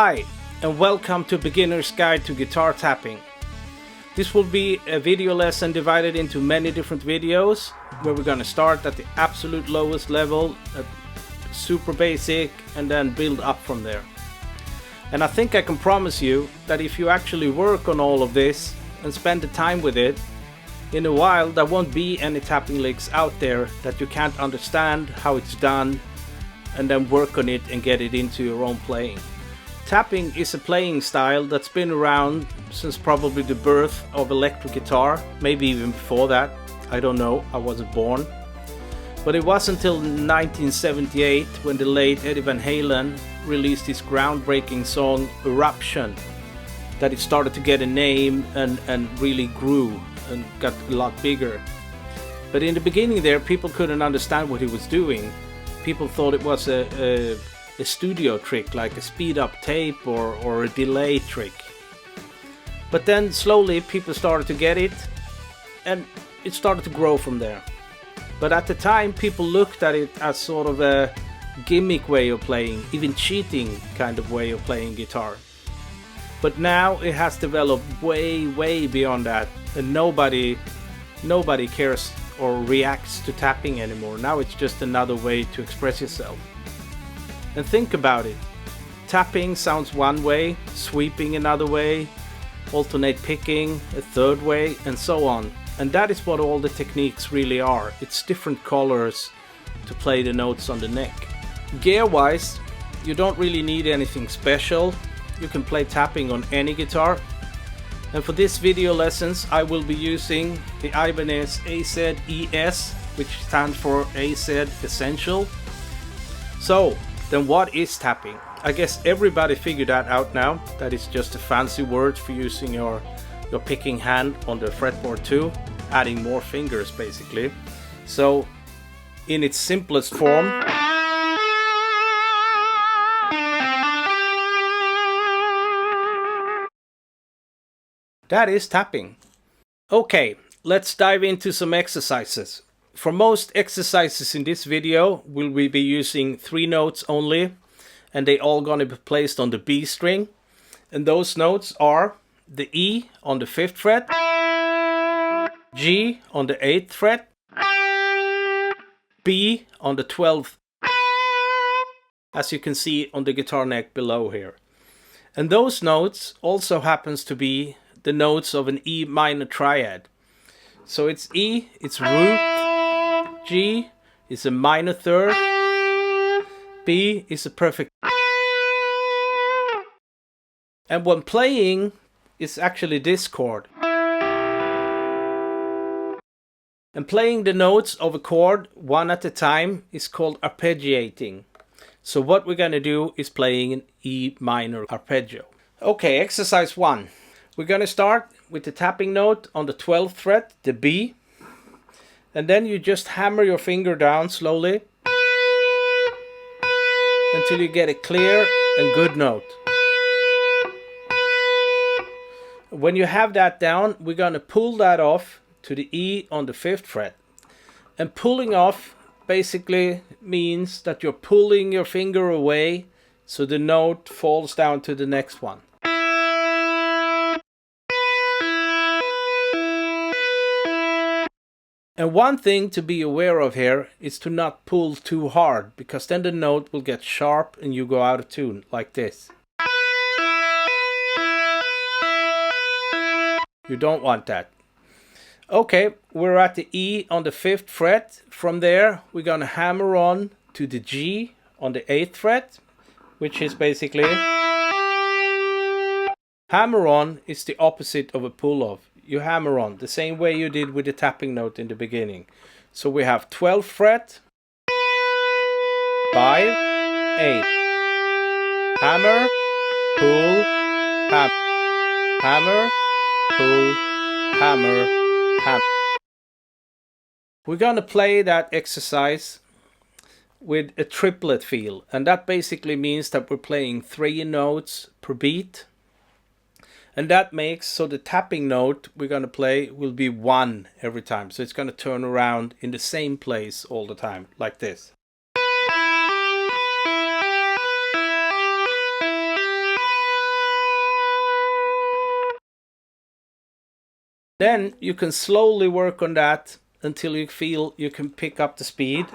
Hi, and welcome to Beginner's Guide to Guitar Tapping. This will be a video lesson divided into many different videos, where we're going to start at the absolute lowest level, at super basic, and then build up from there. And I think I can promise you that if you actually work on all of this and spend the time with it, in a while there won't be any tapping licks out there that you can't understand how it's done and then work on it and get it into your own playing. Tapping is a playing style that's been around since probably the birth of electric guitar, maybe even before that. I don't know, I wasn't born. But it wasn't until 1978 when the late Eddie Van Halen released his groundbreaking song Eruption that it started to get a name and really grew and got a lot bigger. But in the beginning there, people couldn't understand what he was doing. People thought it was a studio trick, like a speed up tape or a delay trick. But then slowly people started to get it, and it started to grow from there. But at the time people looked at it as sort of a gimmick way of playing, even cheating kind of way of playing guitar. But now it has developed way beyond that, and nobody cares or reacts to tapping anymore. Now it's just another way to express yourself. And think about it. Tapping sounds one way, sweeping another way, alternate picking a third way, and so on. And that is what all the techniques really are. It's different colors to play the notes on the neck. Gear wise, you don't really need anything special. You can play tapping on any guitar. And for this video lessons I will be using the Ibanez AZ-ES, which stands for AZ Essential. So then what is tapping? I guess everybody figured that out now. That is just a fancy word for using your picking hand on the fretboard too, adding more fingers basically. So in its simplest form, that is tapping. Okay, let's dive into some exercises. For most exercises in this video, we'll be using 3 notes only, and they all gonna be placed on the B string. And those notes are the E on the 5th fret, G on the 8th fret, B on the 12th, as you can see on the guitar neck below here. And those notes also happens to be the notes of an E minor triad. So it's E, it's root, G is a minor third, B is a perfect. And when playing, it's actually this chord. And playing the notes of a chord one at a time is called arpeggiating. So what we're gonna do is playing an E minor arpeggio. Okay, exercise 1. We're gonna start with the tapping note on the 12th fret, the B. And then you just hammer your finger down slowly until you get a clear and good note. When you have that down, we're gonna pull that off to the E on the 5th fret. And pulling off basically means that you're pulling your finger away so the note falls down to the next one. And one thing to be aware of here is to not pull too hard, because then the note will get sharp and you go out of tune, like this. You don't want that. Okay, we're at the E on the 5th fret. From there, we're gonna hammer on to the G on the 8th fret, which is basically... Hammer on is the opposite of a pull off. You hammer on the same way you did with the tapping note in the beginning. So we have 12th fret, 5, 8. Hammer, pull, hammer, hammer, pull, hammer, hammer. We're gonna play that exercise with a triplet feel, and that basically means that we're playing 3 notes per beat. And that makes so the tapping note we're going to play will be 1 every time. So it's going to turn around in the same place all the time, like this. Then you can slowly work on that until you feel you can pick up the speed.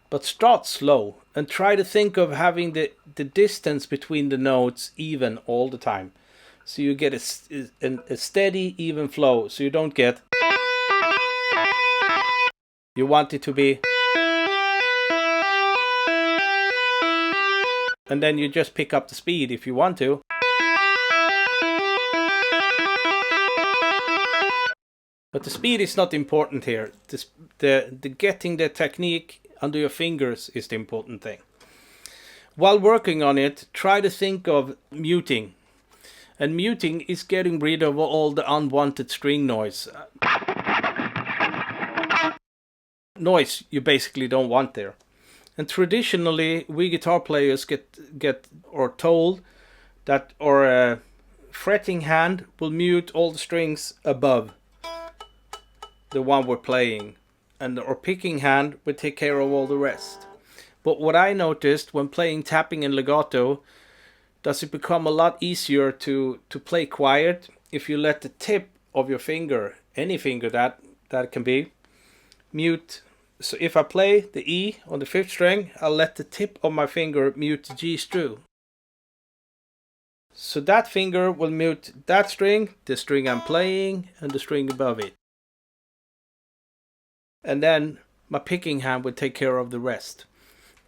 But start slow and try to think of having the distance between the notes even all the time. So you get a steady, even flow. So you don't get... You want it to be... And then you just pick up the speed if you want to. But the speed is not important here. The getting the technique under your fingers is the important thing. While working on it, try to think of muting. And muting is getting rid of all the unwanted string noise. Noise you basically don't want there. And traditionally, we guitar players get or told that our fretting hand will mute all the strings above the one we're playing, and our picking hand will take care of all the rest. But what I noticed when playing tapping and legato, does it become a lot easier to play quiet if you let the tip of your finger, any finger that can be, mute. So if I play the E on the 5th string, I'll let the tip of my finger mute the G string. So that finger will mute that string, the string I'm playing, and the string above it. And then my picking hand will take care of the rest.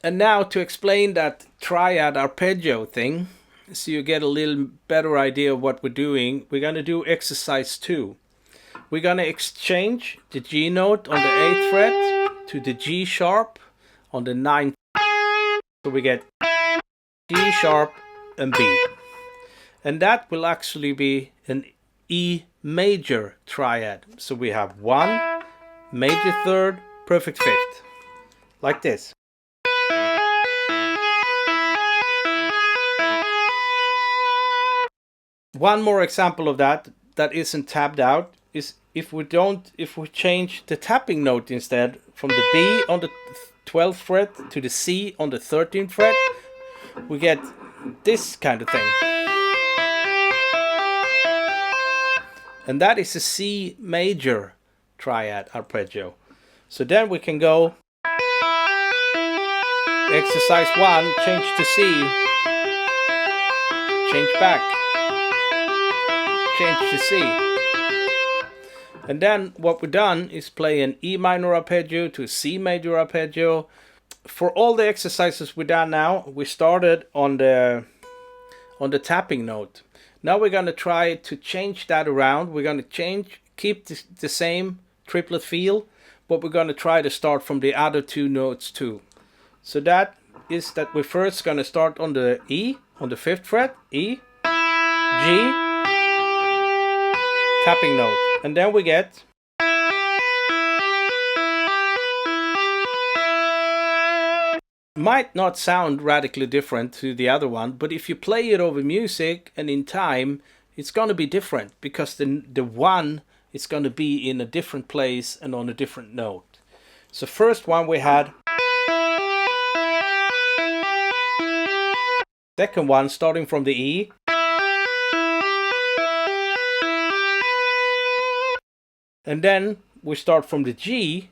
And now to explain that triad arpeggio thing, so you get a little better idea of what we're doing, we're going to do exercise 2. We're going to exchange the G note on the 8th fret to the G sharp on the 9th. So we get G sharp and B. And that will actually be an E major triad. So we have 1, major 3rd, perfect 5th. Like this. One more example of that isn't tabbed out is if we change the tapping note instead from the B on the 12th fret to the C on the 13th fret, we get this kind of thing. And that is a C major triad arpeggio. So then we can go exercise 1, change to C, change back, change to C. And then what we've done is play an E minor arpeggio to a C major arpeggio. For all the exercises we've done now, we started on the tapping note. Now we're going to try to change that around. We're going to keep the same triplet feel, but we're going to try to start from the other 2 notes too. So that is that we're first going to start on the E, on the 5th fret, E, G, tapping note. And then we get might not sound radically different to the other one, but if you play it over music and in time, it's going to be different because the one is going to be in a different place and on a different note. So first one we had, second one starting from the E, and then we start from the G,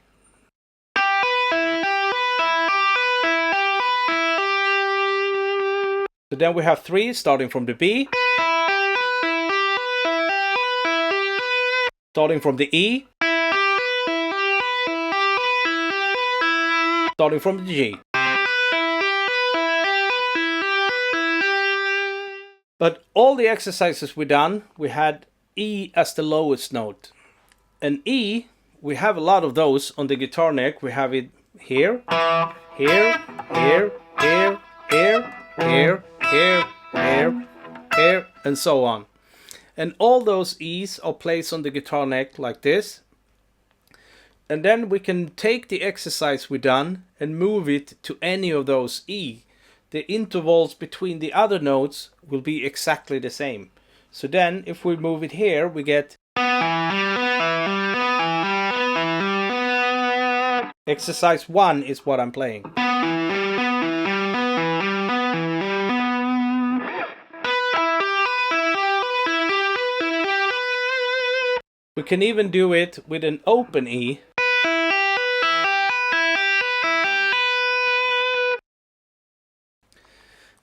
so then we have 3 starting from the B, starting from the E, starting from the G. But all the exercises we done, we had E as the lowest note. And E, we have a lot of those on the guitar neck. We have it here, here, here, here, here, here, here, here, here, and so on. And all those E's are placed on the guitar neck like this. And then we can take the exercise we done and move it to any of those E. The intervals between the other notes will be exactly the same. So then if we move it here, we get exercise 1 is what I'm playing. We can even do it with an open E.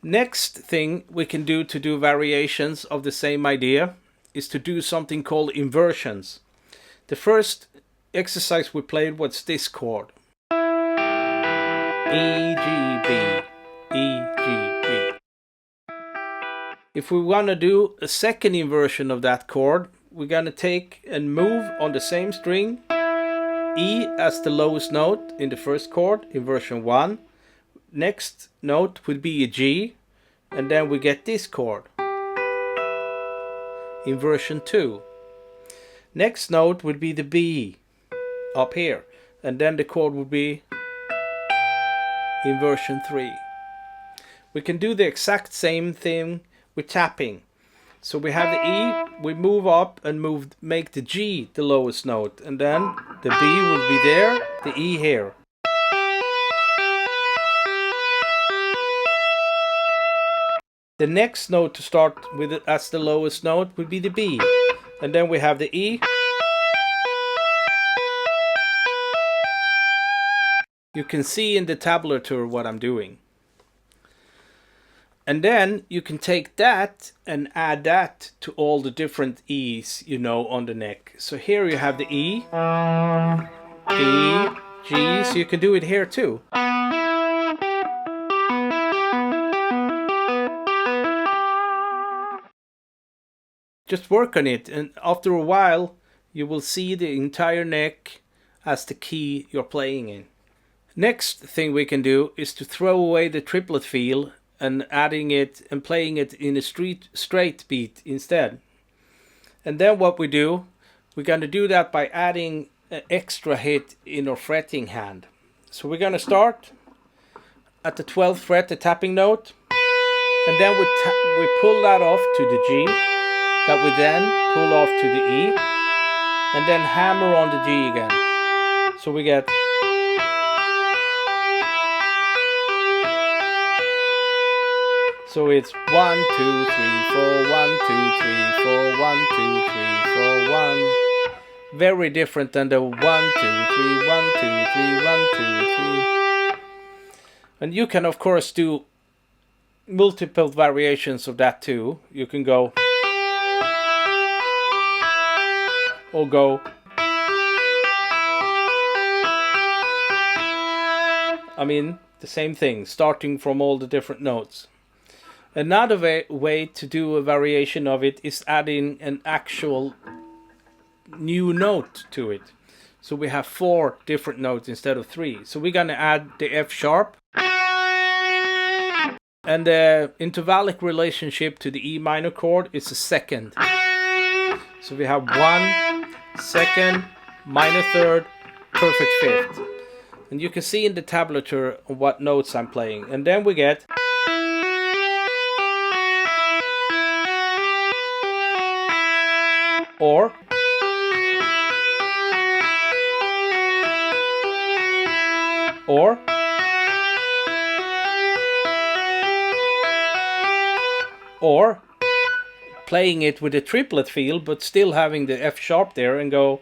Next thing we can do to do variations of the same idea is to do something called inversions. The first exercise we played was this chord. E, G, B, E, G, B. If we want to do a second inversion of that chord, we're going to take and move on the same string, E as the lowest note in the first chord, inversion 1. Next note would be a G, and then we get this chord, inversion 2. Next note would be the B up here, and then the chord would be inversion 3. We can do the exact same thing with tapping. So we have the E, we move up and make the G the lowest note, and then the B will be there, the E here. The next note to start with it as the lowest note would be the B, and then we have the E. You can see in the tablature what I'm doing. And then you can take that and add that to all the different E's, you know, on the neck. So here you have the E, B, G, so you can do it here too. Just work on it, and after a while you will see the entire neck as the key you're playing in. Next thing we can do is to throw away the triplet feel and adding it and playing it in a straight beat instead. And then what we do, we're going to do that by adding an extra hit in our fretting hand. So we're going to start at the 12th fret, the tapping note, and then we pull that off to the G, that we then pull off to the E, and then hammer on the G again. So we get so it's 1, 2, 3, 4, 1, 2, 3, 4, 1, 2, 3, 4, 1. Very different than the 1, 2, 3, 1, 2, 3, 1, 2, 3. And you can of course do multiple variations of that too. You can go or go. I mean, the same thing, starting from all the different notes. Another way to do a variation of it is adding an actual new note to it. So we have 4 different notes instead of 3. So we're going to add the F sharp. And the intervallic relationship to the E minor chord is a second. So we have 1, second, minor third, perfect fifth. And you can see in the tablature what notes I'm playing. And then we get or playing it with a triplet feel but still having the F sharp there and go.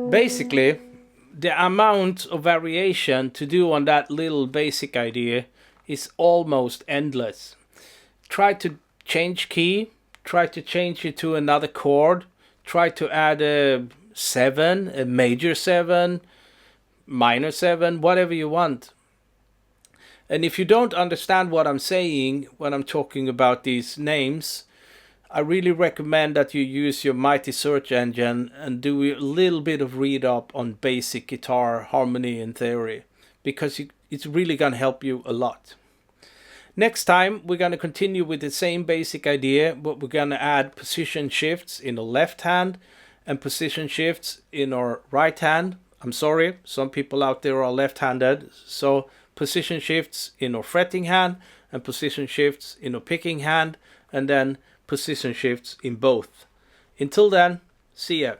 Basically, the amount of variation to do on that little basic idea is almost endless. Try to change key, try to change it to another chord, try to add a 7, a major 7, minor 7, whatever you want. And if you don't understand what I'm saying when I'm talking about these names, I really recommend that you use your mighty search engine and do a little bit of read up on basic guitar harmony and theory, because it's really going to help you a lot. Next time we're going to continue with the same basic idea, but we're going to add position shifts in the left hand and position shifts in our right hand. I'm sorry, some people out there are left-handed, so position shifts in our fretting hand and position shifts in our picking hand, and then position shifts in both. Until then, see ya.